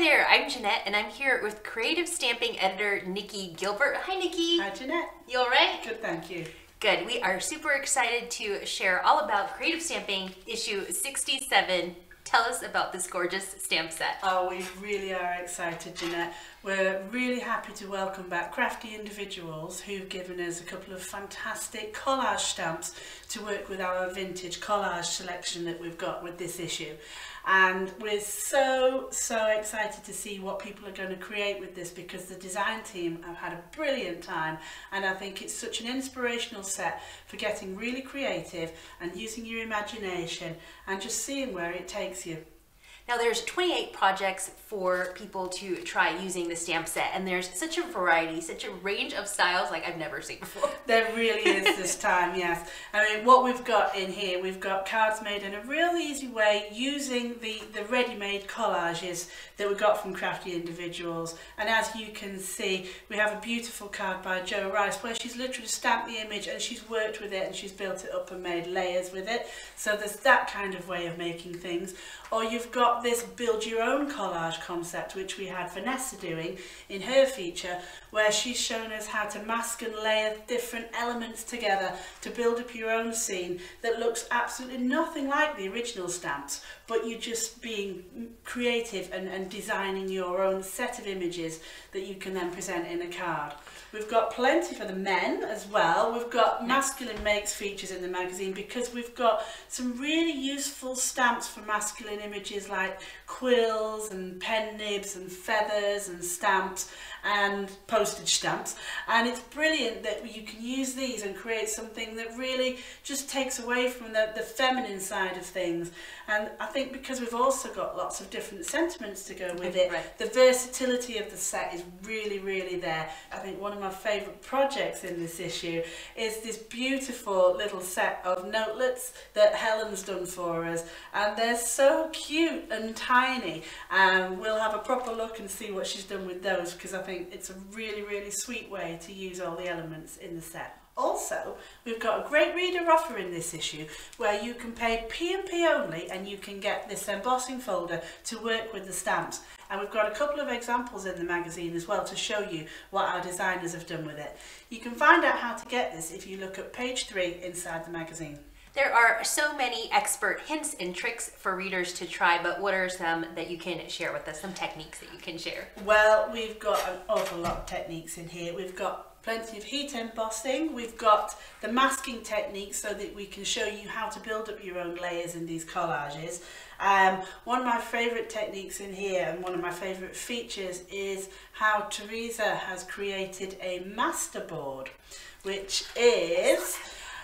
there, I'm Jeanette and I'm here with creative stamping editor Nikki Gilbert. Hi Nikki. Hi Jeanette. You alright? Good, thank you. Good. We are super excited to share all about creative stamping issue 67. Tell us about this gorgeous stamp set. Oh, we really are excited, Jeanette. We're really happy to welcome back Crafty Individuals, who've given us a couple of fantastic collage stamps to work with our vintage collage selection that we've got with this issue. And we're so excited to see what people are going to create with this, because the design team have had a brilliant time, and I think it's such an inspirational set for getting really creative and using your imagination and just seeing where it takes you. Now there's 28 projects for people to try using the stamp set, and there's such a variety, such a range of styles like I've never seen before. There really is this time, yes. I mean, what we've got in here, we've got cards made in a real easy way using the ready-made collages that we got from Crafty Individuals. And as you can see, we have a beautiful card by Jo Rice where she's literally stamped the image and she's worked with it and she's built it up and made layers with it. So there's that kind of way of making things. Or you've got this build your own collage concept, which we had Vanessa doing in her feature, where she's shown us how to mask and layer different elements together to build up your own scene that looks absolutely nothing like the original stamps, but you're just being creative and designing your own set of images that you can then present in a card. We've got plenty for the men as well. We've got masculine makes features in the magazine because we've got some really useful stamps for masculine images like quills and pen nibs and feathers and stamps and postage stamps, and it's brilliant that you can use these and create something that really just takes away from the feminine side of things. And I think because we've also got lots of different sentiments to go with it, the versatility of the set is really there. I think one of my favourite projects in this issue is this beautiful little set of notelets that Helen's done for us, and they're so cute and tiny, and we'll have a proper look and see what she's done with those, because I think it's a really sweet way to use all the elements in the set. Also, we've got a great reader offer in this issue where you can pay P&P only and you can get this embossing folder to work with the stamps. And we've got a couple of examples in the magazine as well to show you what our designers have done with it. You can find out how to get this if you look at page 3 inside the magazine. There are so many expert hints and tricks for readers to try, but what are some that you can share with us, some techniques that you can share? Well, we've got an awful lot of techniques in here. We've got plenty of heat embossing, we've got the masking techniques so that we can show you how to build up your own layers in these collages. One of my favourite techniques in here and one of my favourite features is how Teresa has created a masterboard, which is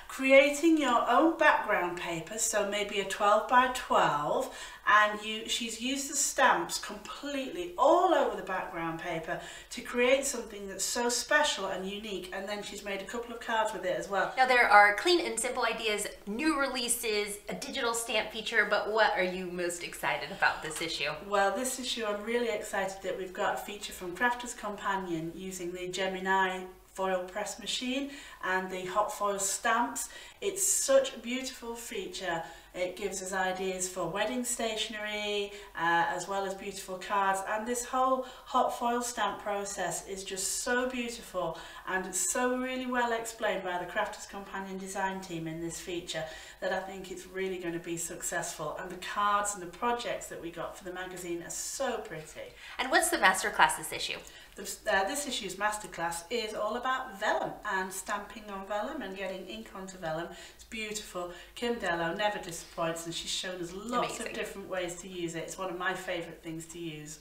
creating your own background paper, so maybe a 12 by 12, and she's used the stamps completely all over the background paper to create something that's so special and unique, and then she's made a couple of cards with it as well. Now there are clean and simple ideas, new releases, a digital stamp feature, but what are you most excited about this issue? Well, this issue I'm really excited that we've got a feature from Crafter's Companion using the Gemini foil press machine and the hot foil stamps. It's such a beautiful feature. It gives us ideas for wedding stationery as well as beautiful cards, and this whole hot foil stamp process is just so beautiful and it's so really well explained by the Crafter's Companion design team in this feature that I think it's really going to be successful, and the cards and the projects that we got for the magazine are so pretty. And what's the masterclass this issue? This issue's masterclass is all about vellum and stamping on vellum and getting ink onto vellum. It's beautiful. Kim Dello never disappoints, and she's shown us lots of different ways to use it. It's one of my favourite things to use.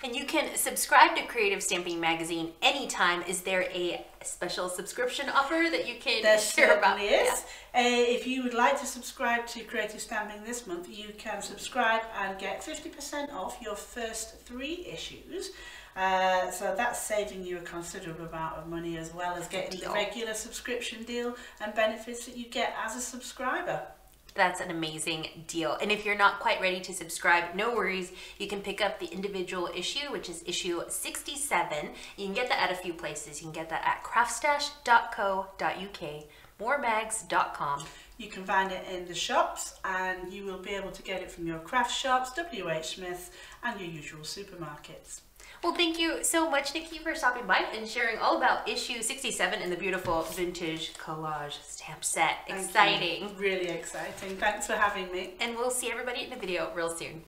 And you can subscribe to Creative Stamping Magazine anytime. Is there a special subscription offer that you can share about? There certainly is. If you would like to subscribe to Creative Stamping this month, you can subscribe and get 50% off your first 3 issues. So that's saving you a considerable amount of money, as well as getting the regular subscription deal and benefits that you get as a subscriber. That's an amazing deal. And if you're not quite ready to subscribe, no worries. You can pick up the individual issue, which is issue 67. You can get that at a few places. You can get that at craftstash.co.uk, moremags.com. You can find it in the shops, and you will be able to get it from your craft shops, WH Smith, and your usual supermarkets. Well, thank you so much, Nikki, for stopping by and sharing all about issue 67 and the beautiful vintage collage stamp set. Exciting. Really exciting. Thanks for having me. And we'll see everybody in the video real soon.